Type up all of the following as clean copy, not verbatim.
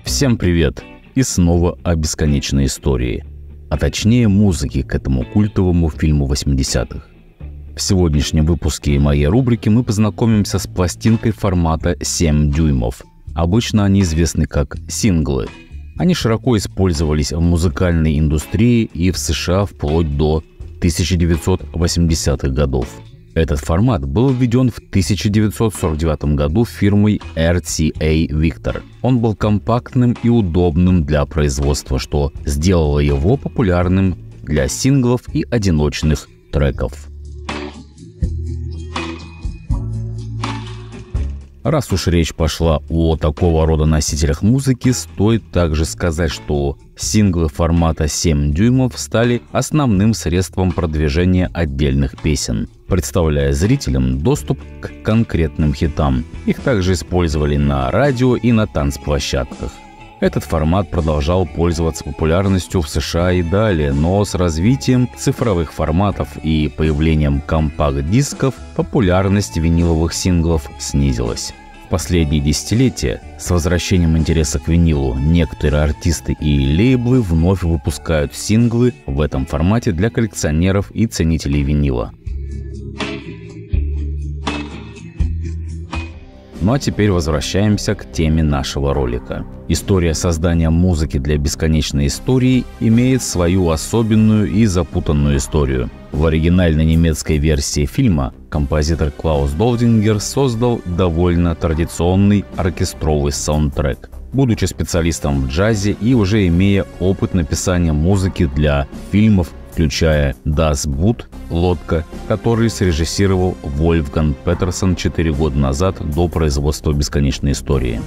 Всем привет! И снова о бесконечной истории, а точнее музыке к этому культовому фильму 80-х. В сегодняшнем выпуске моей рубрики мы познакомимся с пластинкой формата 7 дюймов. Обычно они известны как синглы. Они широко использовались в музыкальной индустрии и в США вплоть до 1980-х годов. Этот формат был введен в 1949 году фирмой RCA Victor. Он был компактным и удобным для производства, что сделало его популярным для синглов и одиночных треков. Раз уж речь пошла о такого рода носителях музыки, стоит также сказать, что синглы формата 7 дюймов стали основным средством продвижения отдельных песен, представляя зрителям доступ к конкретным хитам. Их также использовали на радио и на танцплощадках. Этот формат продолжал пользоваться популярностью в США и далее, но с развитием цифровых форматов и появлением компакт-дисков популярность виниловых синглов снизилась. В последние десятилетия с возвращением интереса к винилу некоторые артисты и лейблы вновь выпускают синглы в этом формате для коллекционеров и ценителей винила. Ну а теперь возвращаемся к теме нашего ролика. История создания музыки для бесконечной истории имеет свою особенную и запутанную историю. В оригинальной немецкой версии фильма композитор Клаус Долдингер создал довольно традиционный оркестровый саундтрек. Будучи специалистом в джазе и уже имея опыт написания музыки для фильмов, включая «Das Boot» — «Лодка», который срежиссировал Вольфганг Петерсон 4 года назад до производства «Бесконечной истории».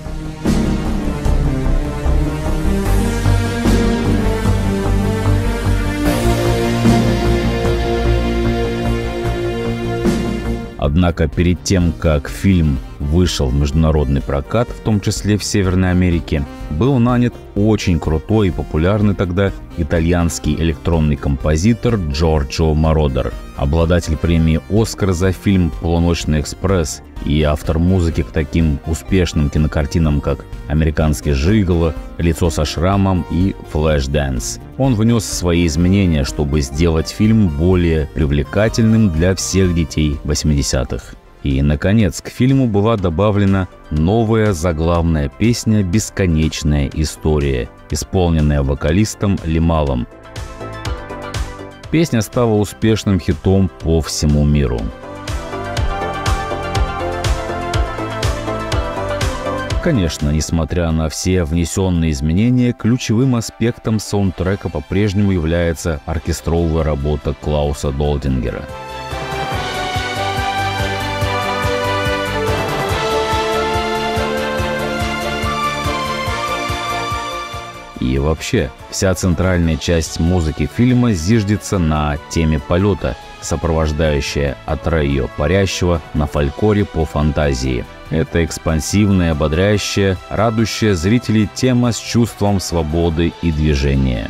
Однако перед тем, как фильм вышел в международный прокат, в том числе в Северной Америке, был нанят очень крутой и популярный тогда итальянский электронный композитор Джорджо Мородер, обладатель премии «Оскар» за фильм «Полуночный экспресс» и автор музыки к таким успешным кинокартинам, как «Американский жиголо», «Лицо со шрамом» и «Флэшдэнс». Он внес свои изменения, чтобы сделать фильм более привлекательным для всех детей 80-х. И, наконец, к фильму была добавлена новая заглавная песня «Бесконечная история», исполненная вокалистом Лималом. Песня стала успешным хитом по всему миру. Конечно, несмотря на все внесенные изменения, ключевым аспектом саундтрека по-прежнему является оркестровая работа Клауса Долдингера. И вообще, вся центральная часть музыки фильма зиждется на теме полета, сопровождающая Атрею парящего на фолькоре по фантазии. Это экспансивная, ободряющая, радующая зрителей тема с чувством свободы и движения.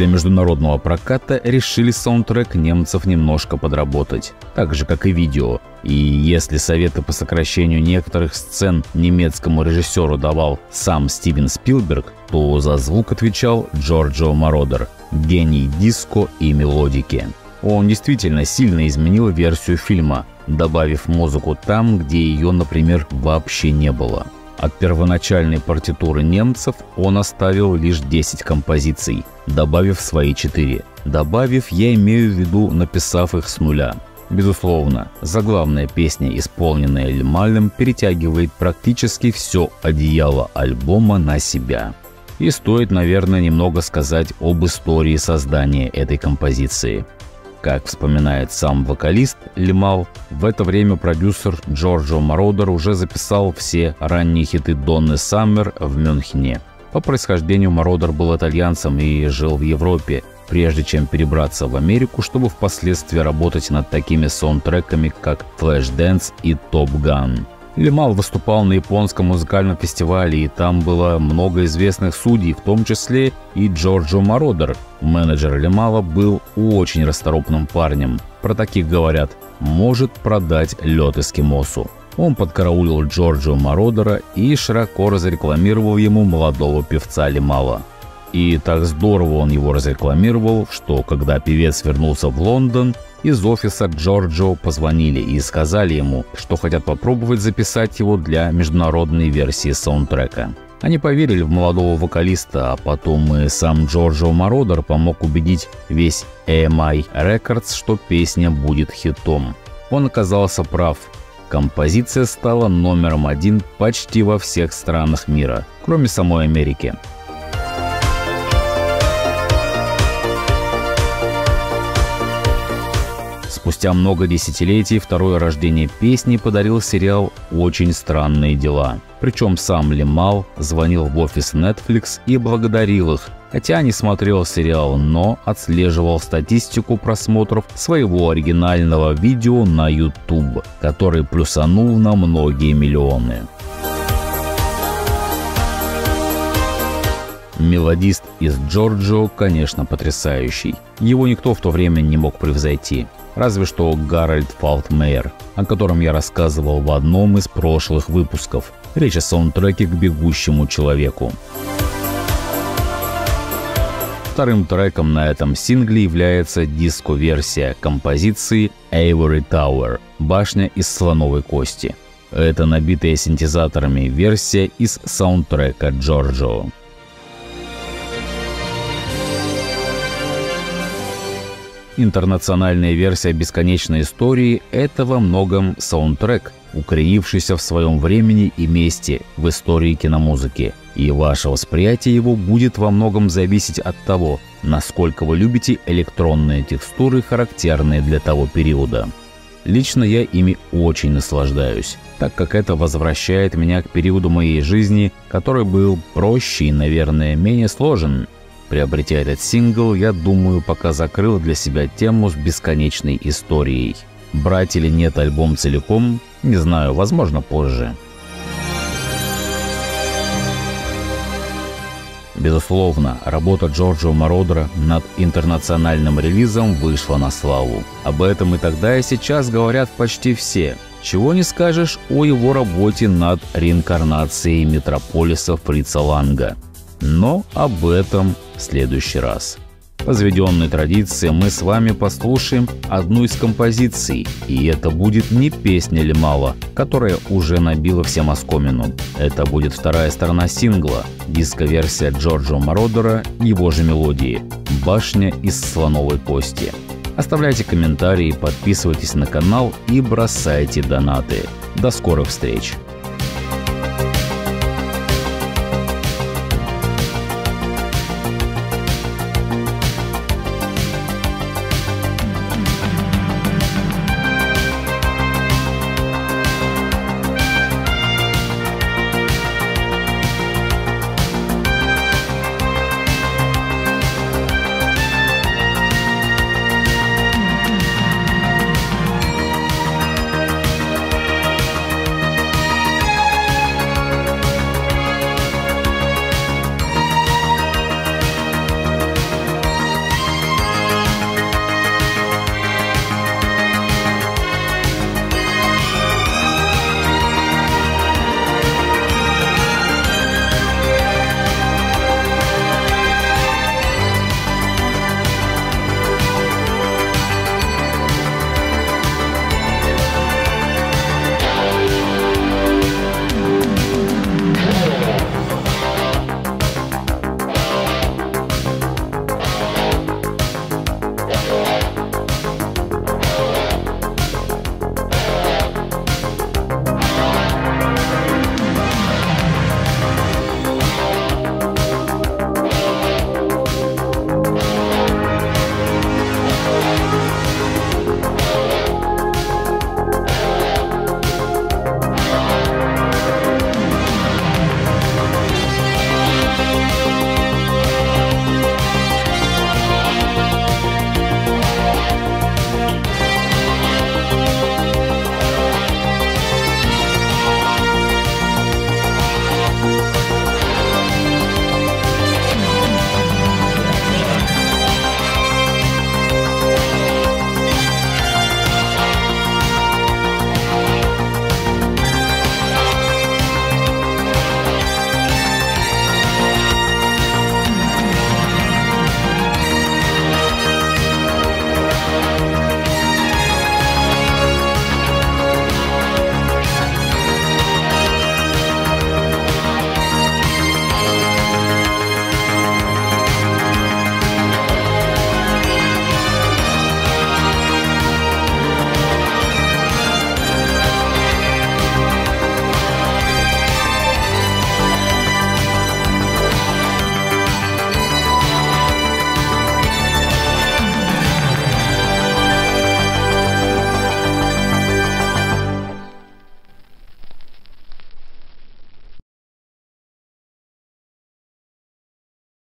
Для международного проката решили саундтрек немцев немножко подработать, так же как и видео. И если советы по сокращению некоторых сцен немецкому режиссеру давал сам Стивен Спилберг, то за звук отвечал Джорджо Мородер, гений диско и мелодики. Он действительно сильно изменил версию фильма, добавив музыку там, где ее, например, вообще не было. От первоначальной партитуры немцев он оставил лишь 10 композиций, добавив свои 4. Добавив, я имею в виду, написав их с нуля. Безусловно, заглавная песня, исполненная Лималем, перетягивает практически все одеяло альбома на себя. И стоит, наверное, немного сказать об истории создания этой композиции. Как вспоминает сам вокалист Лимал, в это время продюсер Джорджо Мородер уже записал все ранние хиты Донны Саммер в Мюнхене. По происхождению Мородер был итальянцем и жил в Европе, прежде чем перебраться в Америку, чтобы впоследствии работать над такими саундтреками, как «Флэшдэнс» и «Топ Ган». Лимал выступал на японском музыкальном фестивале, и там было много известных судей, в том числе и Джорджо Мородер. Менеджер Лимала был очень расторопным парнем. Про таких говорят: может продать лед эскимосу. Он подкараулил Джорджо Мородера и широко разрекламировал ему молодого певца Лимала. И так здорово он его разрекламировал, что когда певец вернулся в Лондон, из офиса Джорджо позвонили и сказали ему, что хотят попробовать записать его для международной версии саундтрека. Они поверили в молодого вокалиста, а потом и сам Джорджо Мородер помог убедить весь EMI Records, что песня будет хитом. Он оказался прав. Композиция стала номером 1 почти во всех странах мира, кроме самой Америки. Спустя много десятилетий второе рождение песни подарил сериал «Очень странные дела». Причем сам Лимал звонил в офис Netflix и благодарил их, хотя не смотрел сериал, но отслеживал статистику просмотров своего оригинального видео на YouTube, который плюсанул на многие миллионы. Мелодист из Джорджо, конечно, потрясающий. Его никто в то время не мог превзойти. Разве что Гарольд Фалтмейер, о котором я рассказывал в одном из прошлых выпусков. Речь о саундтреке к «Бегущему человеку». Вторым треком на этом сингле является диско-версия композиции Ivory Tower – «Башня из слоновой кости». Это набитая синтезаторами версия из саундтрека Джорджо. Интернациональная версия бесконечной истории – это во многом саундтрек, укоренившийся в своем времени и месте в истории киномузыки. И ваше восприятие его будет во многом зависеть от того, насколько вы любите электронные текстуры, характерные для того периода. Лично я ими очень наслаждаюсь, так как это возвращает меня к периоду моей жизни, который был проще и, наверное, менее сложен. Приобретя этот сингл, я думаю, пока закрыл для себя тему с бесконечной историей. Брать или нет альбом целиком, не знаю, возможно, позже. Безусловно, работа Джорджо Мородера над интернациональным релизом вышла на славу. Об этом и тогда, и сейчас говорят почти все. Чего не скажешь о его работе над реинкарнацией Метрополиса Фрица Ланга. Но об этом в следующий раз. По заведенной традиции мы с вами послушаем одну из композиций, и это будет не песня Лимала, которая уже набила всем оскомину. Это будет вторая сторона сингла, диско-версия Джорджо Мородера, его же мелодии «Башня из слоновой кости». Оставляйте комментарии, подписывайтесь на канал и бросайте донаты. До скорых встреч!